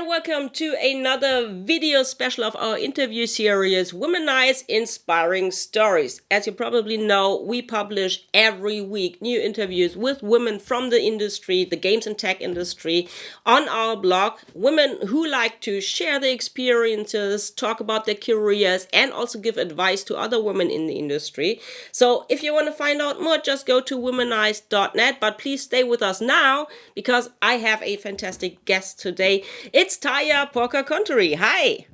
welcome to another video special of our interview series, Womenize Inspiring Stories. As you probably know, we publish every week new interviews with women from the industry, the games and tech industry, on our blog. Women who like to share their experiences, talk about their careers, and also give advice to other women in the industry. So if you want to find out more, just go to womenize.net. But please stay with us now because I have a fantastic guest today. It's Tarja Porkka-Konturri. Hi.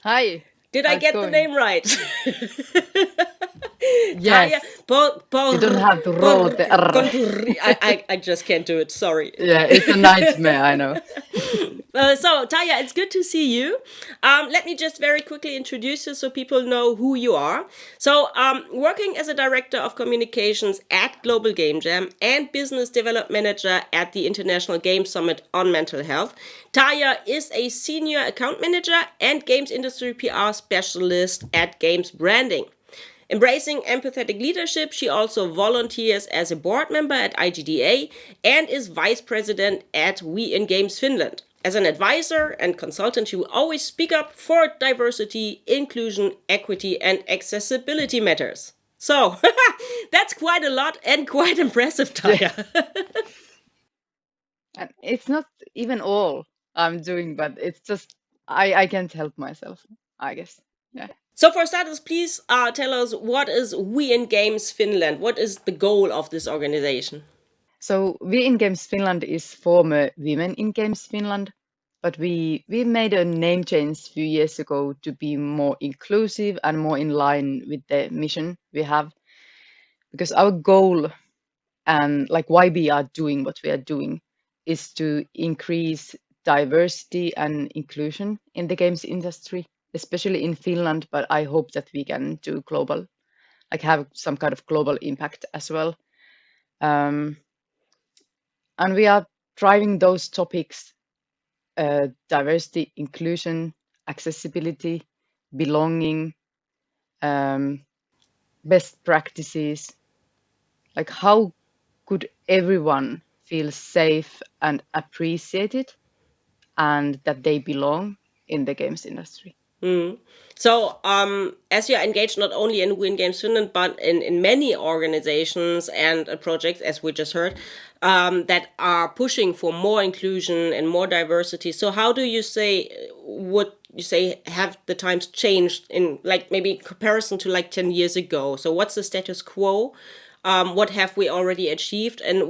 Hi. Did I How's it get the going? name right? Tarja Yes. You don't have to roll the R. Porkka-Konturri. I just can't do it. Sorry. Yeah, it's a nightmare, I know. So, Tarja, it's good to see you. Let me just very quickly introduce you so people know who you are. So, working as a director of communications at Global Game Jam and business development manager at the International Games Summit on Mental Health, Tarja is a senior account manager and games industry PR specialist at Games Branding. Embracing empathetic leadership, she also volunteers as a board member at IGDA and is vice president at We in Games Finland. As an advisor and consultant, she will always speak up for diversity, inclusion, equity, and accessibility matters. So, that's quite a lot and quite impressive, Tarja. And it's not even all I'm doing, but it's just I can't help myself, I guess. Yeah. So for starters, please tell us, what is We in Games Finland? What is the goal of this organization? So We in Games Finland is former Women in Games Finland, but we made a name change a few years ago to be more inclusive and more in line with the mission we have. Because our goal and like why we are doing what we are doing is to increase diversity and inclusion in the games industry, especially in Finland, but I hope that we can do global, like have some kind of global impact as well. And we are driving those topics, diversity, inclusion, accessibility, belonging, best practices, like how could everyone feel safe and appreciated and that they belong in the games industry. So, as you're engaged not only in Win Games Finland, but in many organizations and projects, as we just heard, that are pushing for more inclusion and more diversity. So, how do you say, would you say, have the times changed in like maybe comparison to like 10 years ago? So, what's the status quo? What have we already achieved? And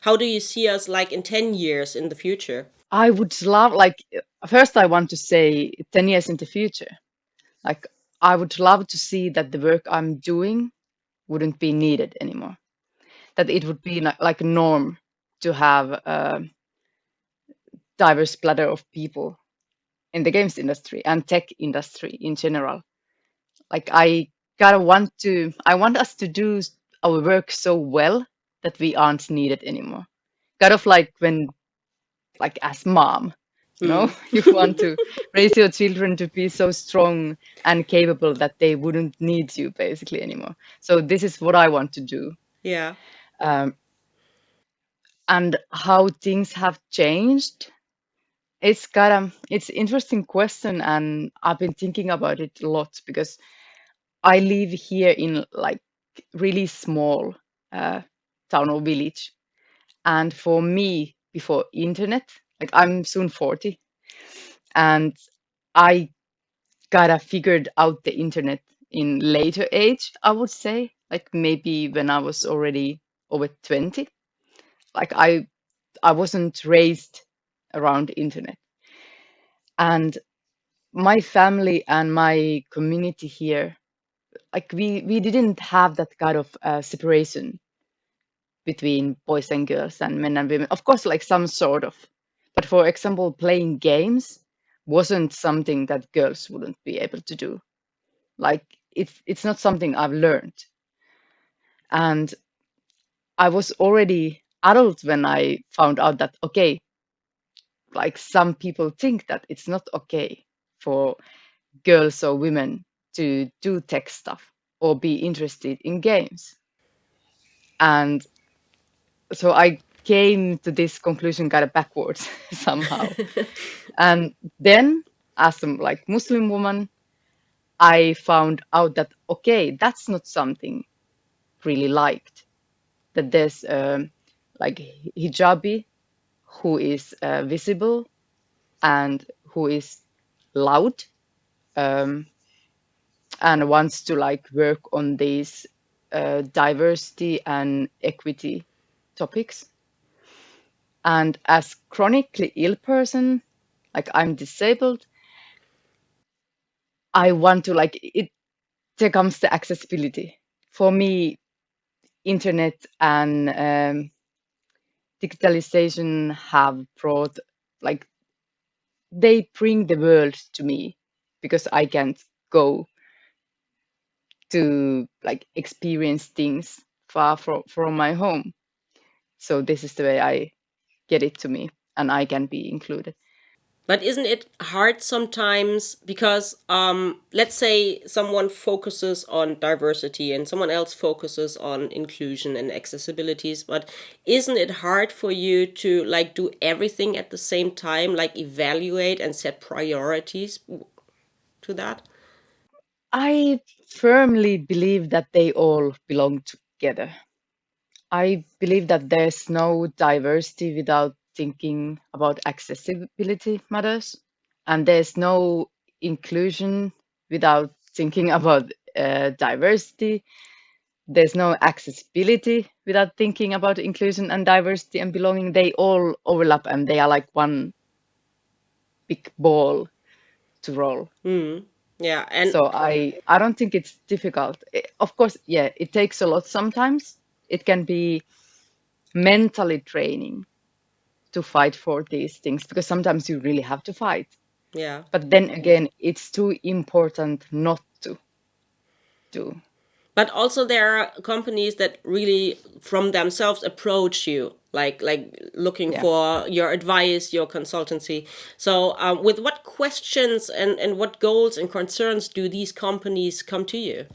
how do you see us like in 10 years in the future? I would love, like, first I want to say 10 years in the future. Like, I would love to see that the work I'm doing wouldn't be needed anymore. That it would be like a norm to have a diverse platter of people in the games industry and tech industry in general. Like, I want us to do our work so well that we aren't needed anymore. Kind of like when, like, as mom, you want to raise your children to be so strong and capable that they wouldn't need you basically anymore. So this is what I want to do. Yeah. Um, and how things have changed, it's interesting question, and I've been thinking about it a lot because I live here in like really small town or village. And for me, before internet, like I'm soon 40, and I gotta figured out the internet in later age, I would say, like maybe when I was already over 20. Like I wasn't raised around internet. And my family and my community here, like we didn't have that kind of separation between boys and girls and men and women. Of course, like some sort of. But for example, playing games wasn't something that girls wouldn't be able to do. Like it's not something I've learned. And I was already adult when I found out that okay, like some people think that it's not okay for girls or women to do tech stuff or be interested in games. And so I came to this conclusion kind of backwards somehow. And then, as a like Muslim woman, I found out that okay, that's not something really liked. That there's like hijabi who is visible and who is loud, um, and wants to like work on these diversity and equity topics. And as chronically ill person, like I'm disabled, I want to like it. There comes the accessibility. For me, internet and digitalization have brought like they bring the world to me because I can't go to like experience things far from my home. So this is the way I get it to me and I can be included. But isn't it hard sometimes because let's say someone focuses on diversity and someone else focuses on inclusion and accessibilities, but isn't it hard for you to like do everything at the same time, like evaluate and set priorities to that? I firmly believe that they all belong together. I believe that there's no diversity without thinking about accessibility matters, and there's no inclusion without thinking about diversity. There's no accessibility without thinking about inclusion and diversity and belonging. They all overlap and they are like one big ball to roll. Yeah, and So I don't think it's difficult. Of course, yeah, it takes a lot sometimes. It can be mentally draining to fight for these things because sometimes you really have to fight. yeah. But then again, it's too important not to do. But also there are companies that really from themselves approach you like looking Yeah. for your advice, your consultancy. So with what questions and what goals and concerns do these companies come to you?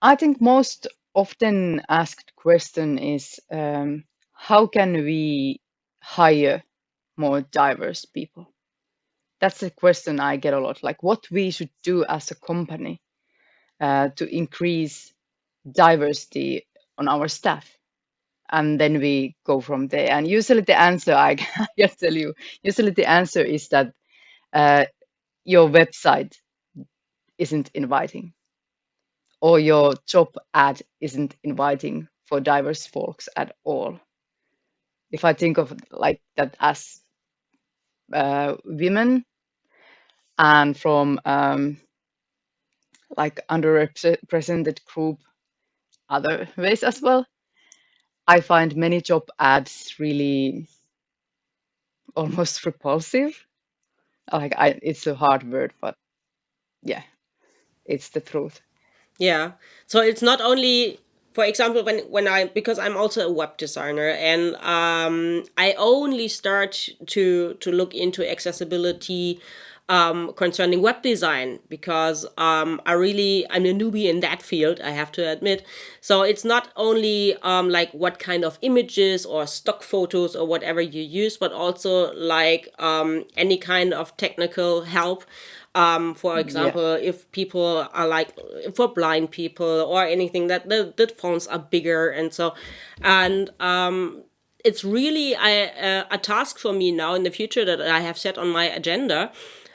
I think most often asked question is how can we hire more diverse people? That's a question I get a lot. Like what we should do as a company to increase diversity on our staff. And then we go from there. And usually the answer, I can just tell you, usually the answer is that uh, your website isn't inviting or your job ad isn't inviting for diverse folks at all. If I think of like that as women and from like underrepresented group other ways as well, I find many job ads really almost repulsive. Like it's a hard word, but yeah, it's the truth. Yeah. So it's not only, for example, when I, because I'm also a web designer and I only start to look into accessibility concerning web design because I'm a newbie in that field, I have to admit. So it's not only like what kind of images or stock photos or whatever you use, but also like any kind of technical help. For Yeah, example, if people are like for blind people or anything that the fonts are bigger and so, and it's really a task for me now in the future that I have set on my agenda.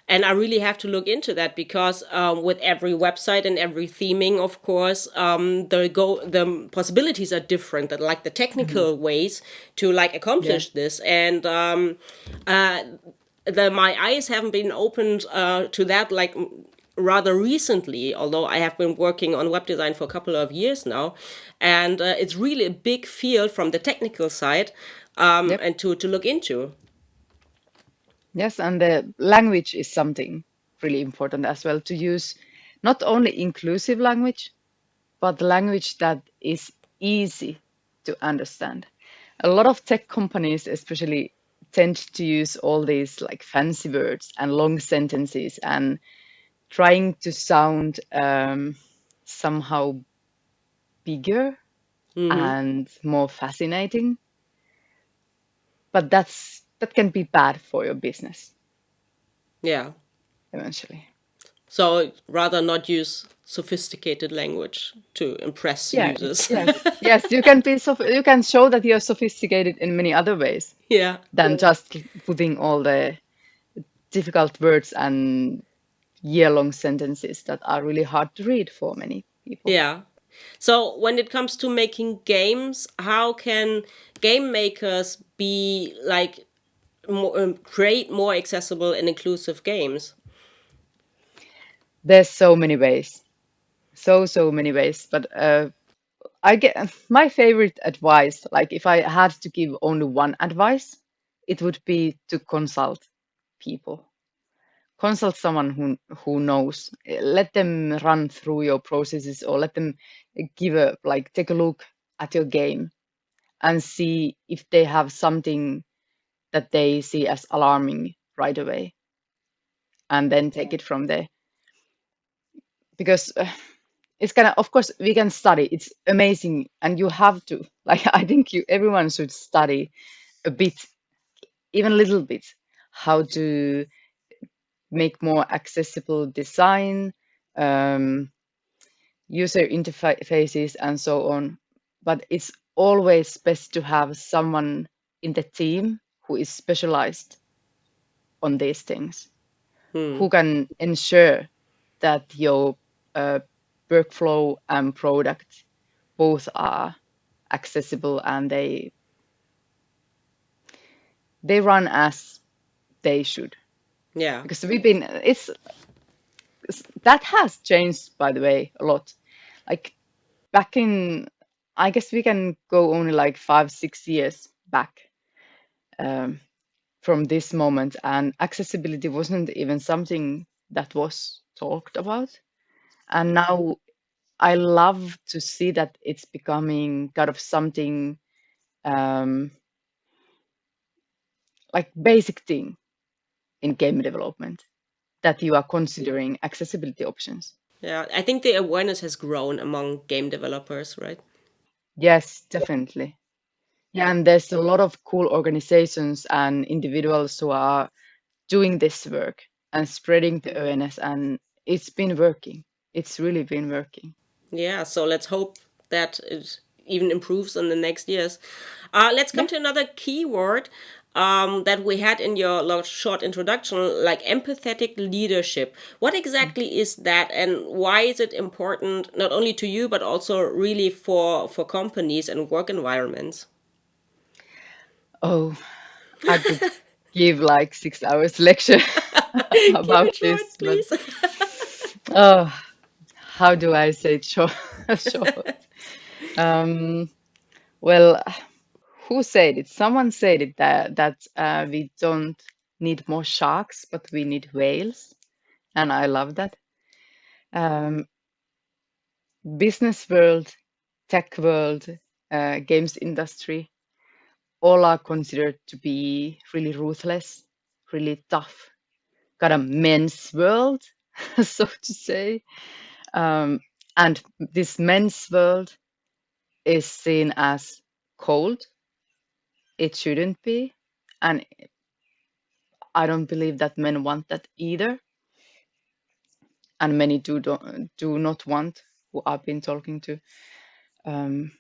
And I really have to look into that because with every website and every theming, of course, the possibilities are different. That like the mhm, technical ways to like yeah, accomplish this, and uh, my eyes haven't been opened to that like rather recently, although I have been working on web design for a couple of years now, and it's really a big field from the technical side, yep, and to look into. yes, and the language is something really important as well to use not only inclusive language, but language that is easy to understand. A lot of tech companies, especially, tend to use all these like fancy words and long sentences and trying to sound somehow bigger, and more fascinating. But that can be bad for your business Yeah. eventually. So rather not use sophisticated language to impress Yeah, users. yes, you can you can show that you're sophisticated in many other ways Yeah. than just putting all the difficult words and year-long sentences that are really hard to read for many people. Yeah. So when it comes to making games, how can game makers be like more, create more accessible and inclusive games? There's so many ways, so many ways. But I get my favorite advice. Like if I had to give only one advice, it would be to consult people. Consult someone who knows. Let them run through your processes, or let them give a like take a look at your game and see if they have something that they see as alarming right away, and then take it from there. Because it's kind of course we can study. It's amazing, and you have to. Like I think everyone should study a bit, even a little bit, how to make more accessible design, um, user interfaces, and so on. But it's always best to have someone in the team who is specialized on these things, Hmm. who can ensure that your uh, workflow and product both are accessible and they run as they should. Yeah. Because that has changed, by the way, a lot. Like back in, I guess we can go only like 5, 6 years back um, from this moment, and accessibility wasn't even something that was talked about. And now I love to see that it's becoming kind of something um, like basic thing in game development, that you are considering accessibility options. Yeah. I think the awareness has grown among game developers, right? Yes, definitely. Yeah, and there's a lot of cool organizations and individuals who are doing this work and spreading the awareness, and it's been working. It's really been working. Yeah, so let's hope that it even improves in the next years. Let's come Yeah. to another keyword that we had in your short introduction, like empathetic leadership. What exactly is that, and why is it important not only to you but also really for companies and work environments? Oh, I could give like 6 hours lecture Keep it about short, this, but please. oh, how do I say it short? Short. Um, well, who said it? Someone said it that we don't need more sharks, but we need whales, and I love that. Um, business world, tech world, games industry, all are considered to be really ruthless, really tough, kind of men's world, so to say. Um, and this men's world is seen as cold. It shouldn't be. And I don't believe that men want that either. And many do not want, who I've been talking to. Um,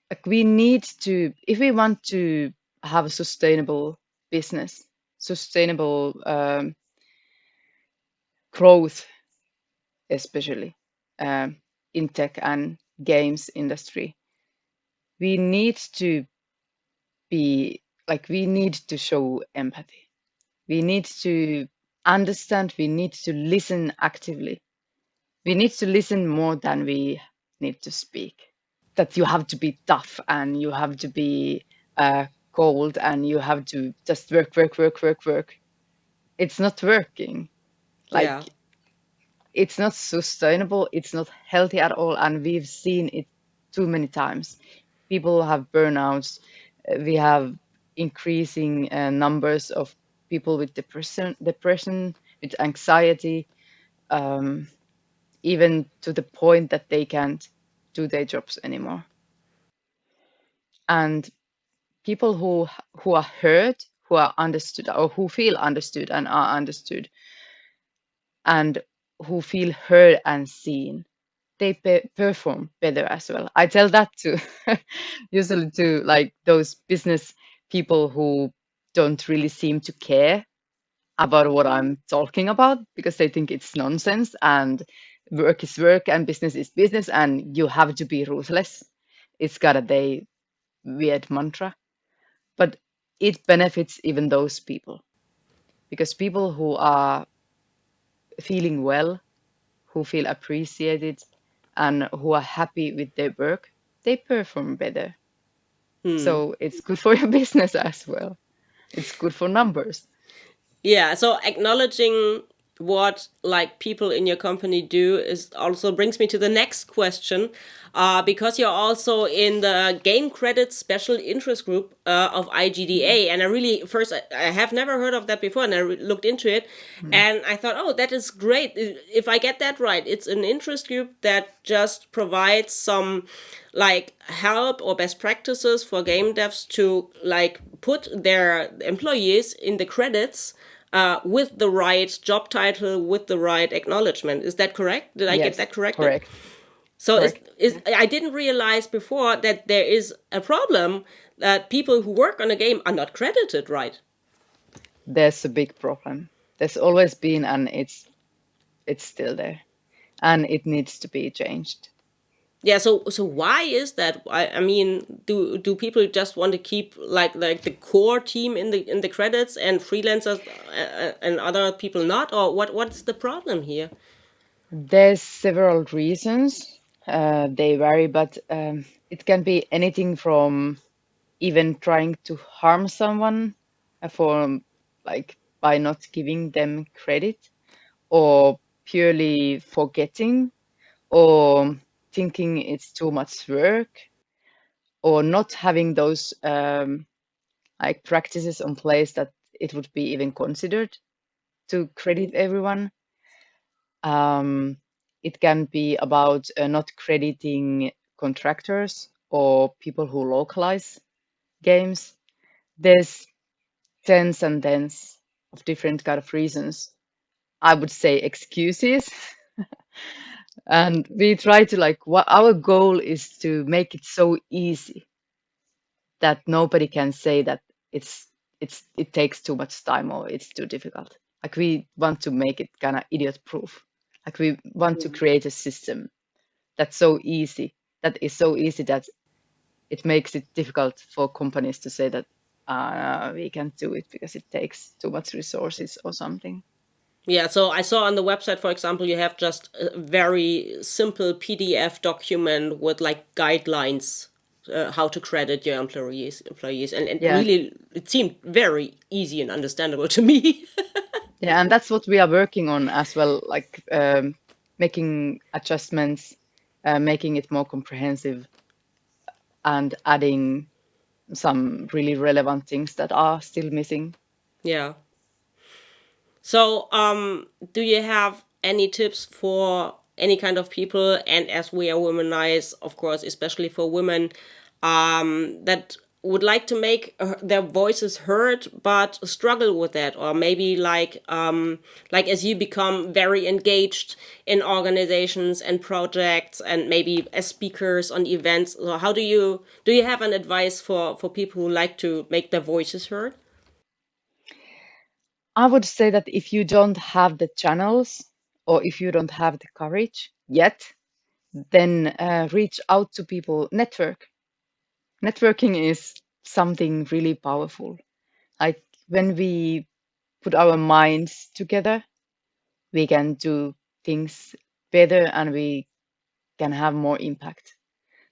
like we need to, if we want to have a sustainable business, sustainable growth, especially in tech and games industry, we need to be like we need to show empathy. We need to understand. We need to listen actively. We need to listen more than we need to speak. That you have to be tough and you have to be cold and you have to just work, work, work, work, work. It's not working. Like Yeah, it's not sustainable. It's not healthy at all. And we've seen it too many times. People have burnouts. We have increasing numbers of people with depression, with anxiety, um, even to the point that they can't do their jobs anymore. And people who are heard, who are understood, or who feel understood and are understood, and who feel heard and seen, they perform better as well. I tell that to usually to like those business people who don't really seem to care about what I'm talking about because they think it's nonsense and work is work and business is business and you have to be ruthless. It's got a they weird mantra, but it benefits even those people because people who are feeling well, who feel appreciated, and who are happy with their work, they perform better. Hmm. So it's good for your business as well. It's good for numbers. Yeah, so acknowledging what like people in your company do is also brings me to the next question, because you're also in the game credits special interest group of IGDA, and I really first I have never heard of that before, and I looked into it, Mm. and I thought, oh, that is great. If I get that right, it's an interest group that just provides some like help or best practices for game devs to like put their employees in the credits with the right job title, with the right acknowledgement. Is that correct? Did I get Yes, that corrected? correct, So correct. I didn't realize before that there is a problem that people who work on a game are not credited right. There's a big problem. There's always been, and it's still there, and it needs to be changed. Yeah, so why is that? I mean, do people just want to keep like the core team in the credits and freelancers and other people not, or what's the problem here? There's several reasons. They vary, but it can be anything from even trying to harm someone for like by not giving them credit, or purely forgetting, or thinking it's too much work, or not having those like practices in place that it would be even considered to credit everyone. Um, it can be about not crediting contractors or people who localize games. There's tens and tens of different kind of reasons. I would say excuses. And we try to like what our goal is to make it so easy that nobody can say that it takes too much time or it's too difficult. Like we want to make it kind of idiot proof. Like we want to create a system that's so easy, that is so easy that it makes it difficult for companies to say that we can't do it because it takes too much resources or something. Yeah, so I saw on the website, for example, you have just a very simple PDF document with like guidelines how to credit your employees, and Yeah, really it seemed very easy and understandable to me. yeah, and that's what we are working on as well, like making adjustments, making it more comprehensive, and adding some really relevant things that are still missing. Yeah. So, do you have any tips for any kind of people? And as we are womenize, of course, especially for women, that would like to make their voices heard, but struggle with that, or maybe like as you become very engaged in organizations and projects, and maybe as speakers on events. So, how do you have an advice for people who like to make their voices heard? I would say that if you don't have the channels or if you don't have the courage yet, then reach out to people, network. Networking is something really powerful. Like when we put our minds together, we can do things better and we can have more impact.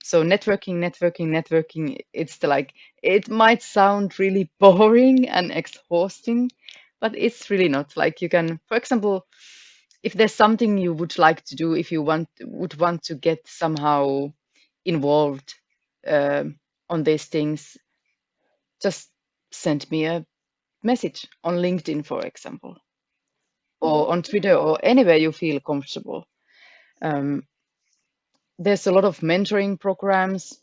So networking, it's the like it might sound really boring and exhausting, but it's really not. Like you can, for example, if there's something you would like to do, if you would want to get somehow involved on these things, just send me a message on LinkedIn, for example, or on Twitter or anywhere you feel comfortable. Um, there's a lot of mentoring programs.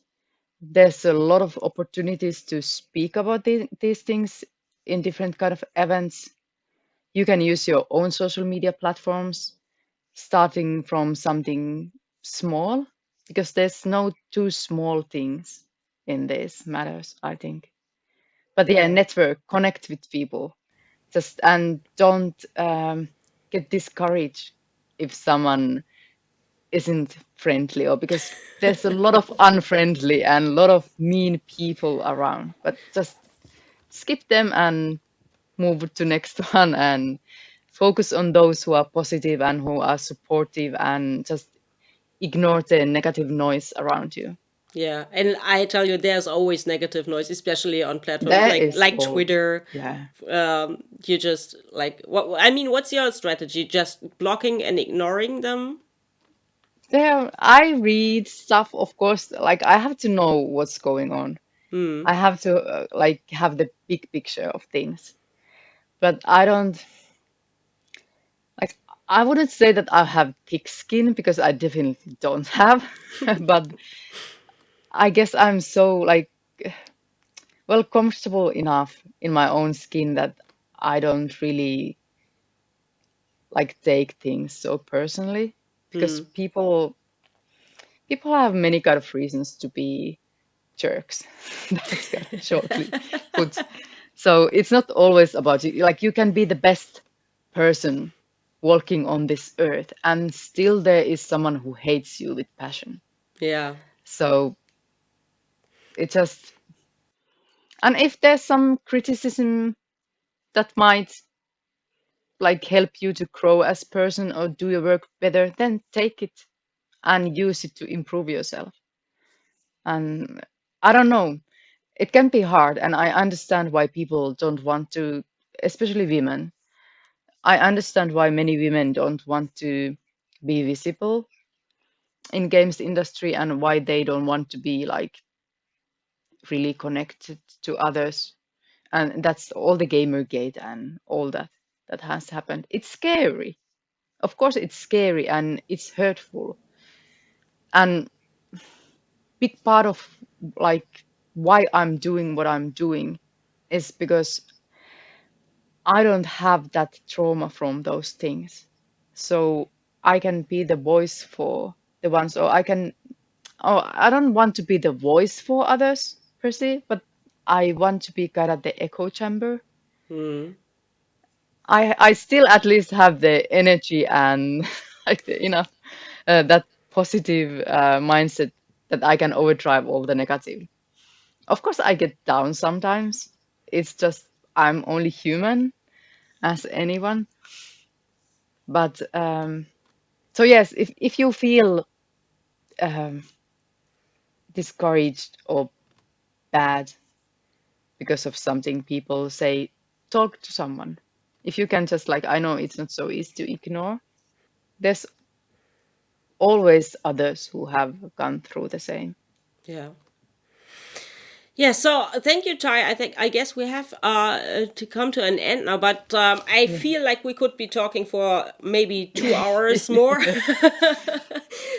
There's a lot of opportunities to speak about these things in different kind of events. You can use your own social media platforms, starting from something small, because there's no too small things in these matters, I think. But yeah, network, connect with people, just and don't get discouraged if someone isn't friendly, or because there's a lot of unfriendly and a lot of mean people around. But just skip them and move to next one and focus on those who are positive and who are supportive, and just ignore the negative noise around you. Yeah, and I tell you, there's always negative noise, especially on platforms There like is all, Twitter. yeah. You just like what I mean. What's your strategy? Just blocking and ignoring them? There, I read stuff, of course, like I have to know what's going on. Hmm. I have to like have the big picture of things. But I don't like, I wouldn't say that I have thick skin because I definitely don't have. But I guess I'm so like, well, comfortable enough in my own skin that I don't really like take things so personally, because Hmm. people have many kind of reasons to be jerks. That's kind of shortly put. So it's not always about you. Like, you can be the best person walking on this earth, and still there is someone who hates you with passion. Yeah. So it just, and if there's some criticism that might like help you to grow as person or do your work better, then take it and use it to improve yourself. And I don't know, it can be hard, and I understand why people don't want to, especially women. I understand why many women don't want to be visible in games industry, and why they don't want to be like really connected to others. And that's all the Gamergate and all that has happened. It's scary. Of course, it's scary and it's hurtful. And big part of like why I'm doing what I'm doing is because I don't have that trauma from those things. So I can be the voice for the ones, or I can, oh, I don't want to be the voice for others per se, but I want to be kind of the echo chamber. Hmm. I still at least have the energy and like the enough that positive mindset that I can overdrive all the negative. Of course, I get down sometimes. It's just I'm only human as anyone. But so yes, if you feel um, discouraged or bad because of something people say, talk to someone. If you can just like, I know it's not so easy to ignore. There's always others who have gone through the same. Yeah. Yeah, so thank you, Ty. I guess we have to come to an end now, but I Yeah. feel like we could be talking for maybe 2 hours more.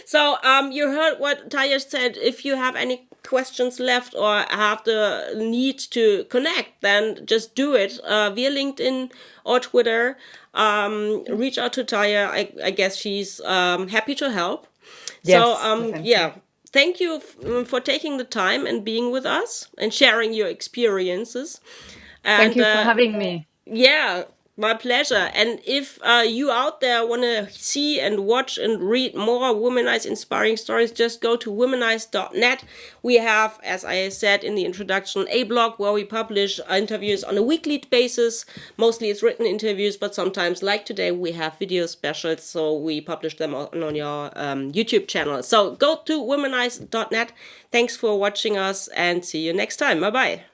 So you heard what Taya said. If you have any questions left or have the need to connect, then just do it via LinkedIn or Twitter. Reach out to Taya. I guess she's happy to help. So, Yes, definitely. yeah, thank you for taking the time and being with us and sharing your experiences. Thank And you for having me. yeah, my pleasure. And if you out there want to see and watch and read more Womenize inspiring stories, just go to womenize.net. We have, as I said in the introduction, a blog where we publish interviews on a weekly basis. Mostly it's written interviews, but sometimes, like today, we have video specials, so we publish them on your YouTube channel. So go to womenize.net. Thanks for watching us and see you next time. Bye bye.